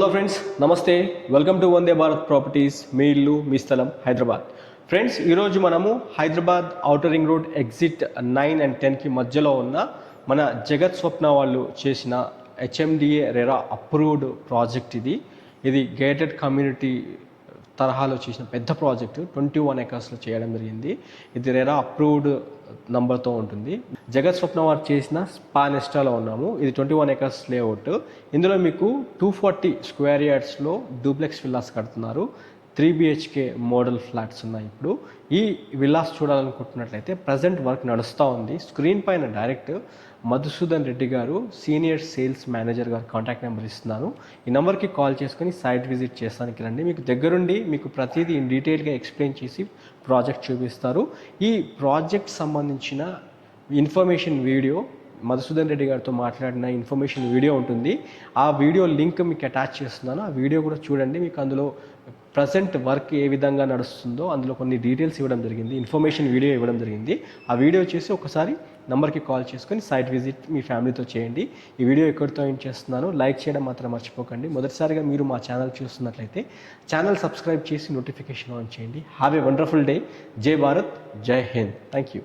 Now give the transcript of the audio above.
Hello friends, నమస్తే. Welcome to Vande Bharat properties. మీ ఇల్లు మీ స్థలం హైదరాబాద్. ఫ్రెండ్స్, ఈరోజు మనము Hyderabad outer ring road exit 9 and 10కి మధ్యలో ఉన్న మన జగత్ స్వప్న వాళ్ళు చేసిన HMDA రెరా అప్రూవ్డ్ ప్రాజెక్ట్ ఇది గేటెడ్ కమ్యూనిటీ తరహాలో చేసిన పెద్ద ప్రాజెక్టు 21 acresలో చేయడం జరిగింది. ఇది రెరా అప్రూవ్డ్ నంబర్తో ఉంటుంది. జగత్ స్వప్న వారు చేసిన స్పా నెస్టాలో ఉన్నాము. ఇది 21 acres లేఅవుట్. ఇందులో మీకు 240 square yardsలో డూప్లెక్స్ విల్లాస్ కడుతున్నారు. 3 BHK మోడల్ ఫ్లాట్స్ ఉన్నాయి. ఇప్పుడు ఈ విల్లాస్ చూడాలనుకుంటున్నట్లయితే ప్రజెంట్ వర్క్ నడుస్తూ ఉంది. స్క్రీన్ పైన డైరెక్ట్ మధుసూదన్ రెడ్డి గారు సీనియర్ సేల్స్ మేనేజర్ గారు కాంటాక్ట్ నెంబర్ ఇస్తున్నాను. ఈ నెంబర్కి కాల్ చేసుకొని సైట్ విజిట్ చేస్తానికి రండి. మీకు దగ్గరుండి మీకు ప్రతిదీ ఇన్ డీటెయిల్గా ఎక్స్ప్లెయిన్ చేసి ప్రాజెక్ట్ చూపిస్తారు. ఈ ప్రాజెక్ట్ సంబంధించిన ఇన్ఫర్మేషన్ వీడియో మధుసూదన్ రెడ్డి గారితో మాట్లాడిన ఇన్ఫర్మేషన్ వీడియో ఉంటుంది. ఆ వీడియో లింక్ మీకు అటాచ్ చేస్తున్నాను. ఆ వీడియో కూడా చూడండి. మీకు అందులో ప్రజెంట్ వర్క్ ఏ విధంగా నడుస్తుందో అందులో కొన్ని డీటెయిల్స్ ఇవ్వడం జరిగింది, ఇన్ఫర్మేషన్ వీడియో ఇవ్వడం జరిగింది. ఆ వీడియో చేసి ఒకసారి నెంబర్కి కాల్ చేసుకొని సైట్ విజిట్ మీ ఫ్యామిలీతో చేయండి. ఈ వీడియో ఎక్కడితో ఏం చేస్తున్నాను, లైక్ చేయడం మాత్రం మర్చిపోకండి. మొదటిసారిగా మీరు మా ఛానల్ చూస్తున్నట్లయితే ఛానల్ సబ్స్క్రైబ్ చేసి నోటిఫికేషన్ ఆన్ చేయండి. Have a wonderful day. జై భారత్, జై హింద్. Thank you.